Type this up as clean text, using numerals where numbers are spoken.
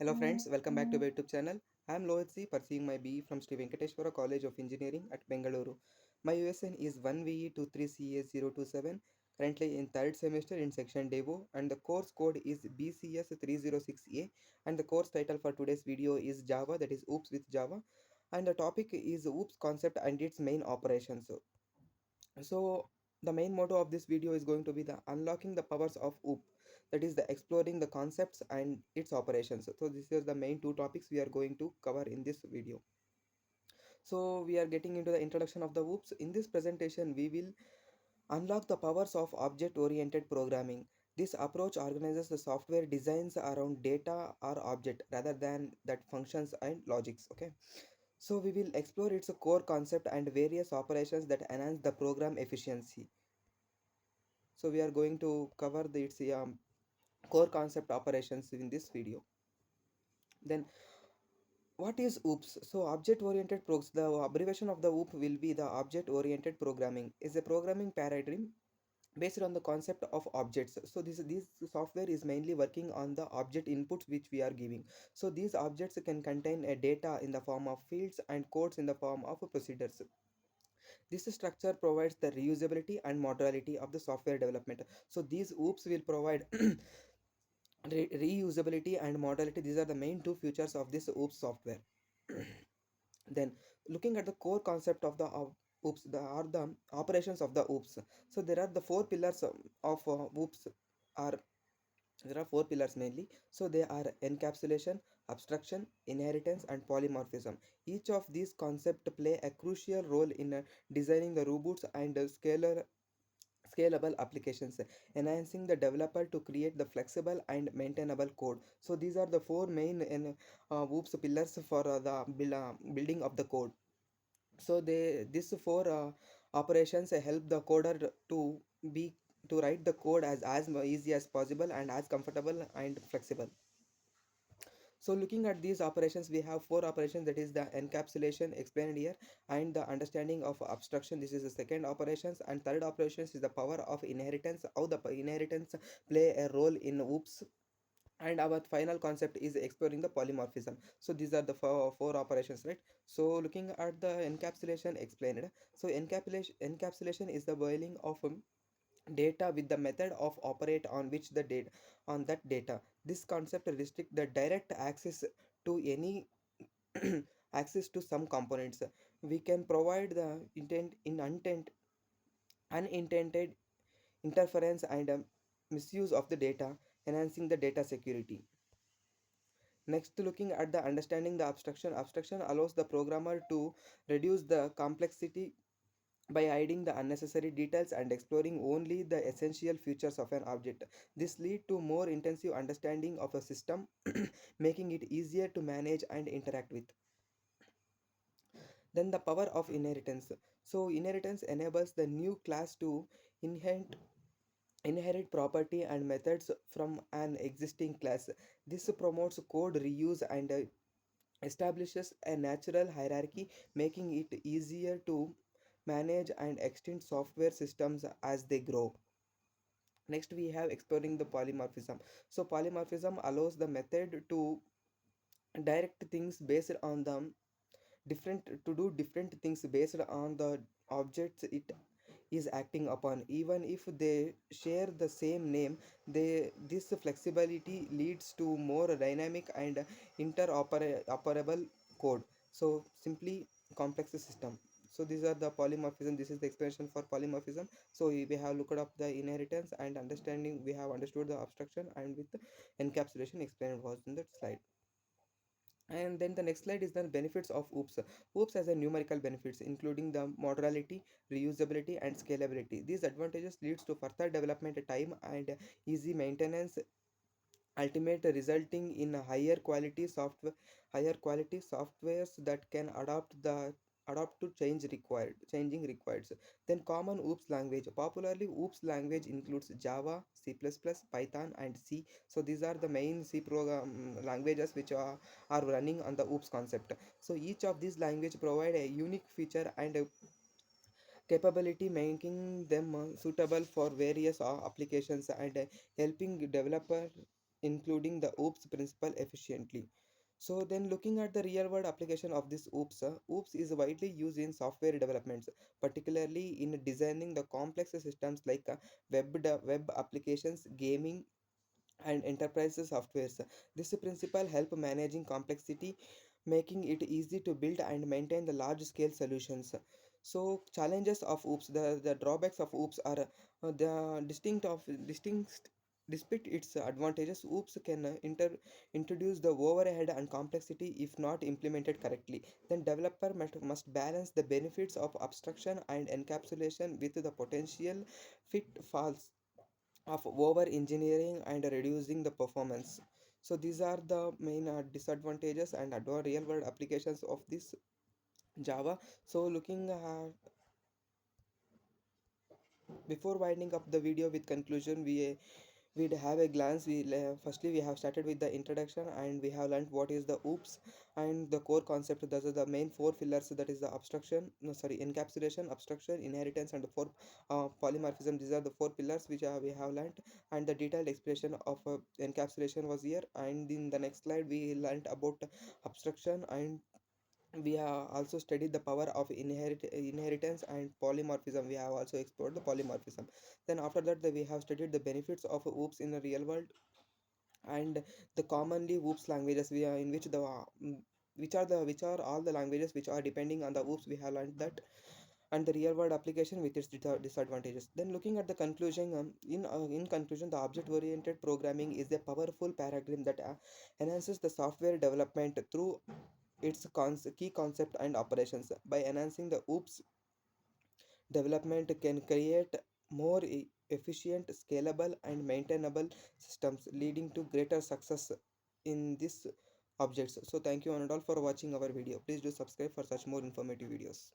Hello friends, welcome back to my YouTube channel. I am Lohit C, pursuing my BE from Sri Venkateshwara College of Engineering at Bengaluru. My USN is 1VE23CA027, currently in third semester in section Devo, and the course code is BCS306A, and the course title for today's video is Java, that is OOPS with Java, and the topic is OOPS concept and its main operations. So the main motto of this video is going to be the unlocking the powers of OOP, that is the exploring the concepts and its operations. So this is the main two topics we are going to cover in this video. So we are getting into the introduction of the OOPs. In this presentation we will unlock the powers of object oriented programming. This approach organizes the software designs around data or object rather than that functions and logics. Okay, so we will explore its core concept and various operations that enhance the program efficiency. So we are going to cover its core concept operations in this video. Then what is OOPS? So object oriented programs, the abbreviation of the OOP will be the object oriented programming, is a programming paradigm based on the concept of objects. So this software is mainly working on the object inputs which we are giving. So these objects can contain a data in the form of fields and codes in the form of procedures. This structure provides the reusability and modularity of the software development. So these OOPs will provide reusability and modularity. These are the main two features of this OOPS software. Then looking at the core concept of the OOPS, are the operations of the OOPS. So there are the four pillars of OOPS are there are four pillars mainly. So they are encapsulation, abstraction, inheritance, and polymorphism. Each of these concepts play a crucial role in designing the robots and scalable applications, enhancing the developer to create the flexible and maintainable code. So these are the four main OOPS pillars for building of the code. So they these four operations help the coder be to write the code as easy as possible and as comfortable and flexible. So looking at these operations, we have four operations, that is the encapsulation explained here, and the understanding of abstraction. This is the second operations, and third operations is the power of inheritance, how the inheritance play a role in OOPS, and our final concept is exploring the polymorphism. So these are the four operations, right? So looking at the encapsulation explained, so encapsulation is the boiling of data with the method of operate on which the data on that data. This concept restrict the direct access to any access to some components. We can provide the unintended interference and misuse of the data, enhancing the data security. Next, looking at the understanding the abstraction. Abstraction allows the programmer to reduce the complexity by hiding the unnecessary details and exploring only the essential features of an object. This leads to more intensive understanding of a system, making it easier to manage and interact with. Then the power of inheritance. So inheritance enables the new class to inherit property and methods from an existing class. This promotes code reuse and establishes a natural hierarchy, making it easier to manage and extend software systems as they grow. Next, we have exploring the polymorphism. So polymorphism allows the method to direct things based on the different to do different things based on the objects it is acting upon, even if they share the same name. This flexibility leads to more dynamic and interoperable code. So simply complex system. So these are the polymorphism. This is the explanation for polymorphism. So we have looked up the inheritance and understanding, we have understood the abstraction, and with the encapsulation explained was in that slide. And then the next slide is the benefits of OOPS. OOPS has a numerical benefits including the modularity, reusability, and scalability. These advantages leads to further development time and easy maintenance, ultimate resulting in a higher quality softwares that can adapt to changing required. Then common OOPS language. Popularly, OOPS language includes Java, C++, Python, and C. So these are the main C program languages which are running on the OOPS concept. So each of these language provide a unique feature and a capability, making them suitable for various applications and helping developer including the OOPS principle efficiently. So then looking at the real world application of this OOPS is widely used in software developments, particularly in designing the complex systems like web applications, gaming, and enterprise softwares. This principle help managing complexity, making it easy to build and maintain the large scale solutions. So challenges of OOPS, the drawbacks of OOPS are the distinct despite its advantages, OOPS can introduce the overhead and complexity if not implemented correctly. Then developer must balance the benefits of abstraction and encapsulation with the potential pitfalls of over engineering and reducing the performance. So these are the main disadvantages and real world applications of this Java. So looking before winding up the video with conclusion, we'd have a glance. Firstly we have started with the introduction and we have learned what is the OOPS and the core concept. Those are the main four pillars, that is the abstraction, no sorry, encapsulation, abstraction, inheritance, and the four polymorphism. These are the four pillars which we have learned, and the detailed explanation of encapsulation was here. And in the next slide we learned about abstraction, and we have also studied the power of inheritance and polymorphism. We have also explored the polymorphism. Then after that we have studied the benefits of OOPS in the real world, and the commonly OOPS languages we are in which the which are all the languages which are depending on the OOPS. We have learned that, and the real world application with its disadvantages. Then looking at the conclusion, in conclusion, the object oriented programming is a powerful paradigm that enhances the software development through its key concept and operations. By enhancing the OOPS, development can create more efficient, scalable, and maintainable systems, leading to greater success in these objects. So thank you one and all for watching our video. Please do subscribe for such more informative videos.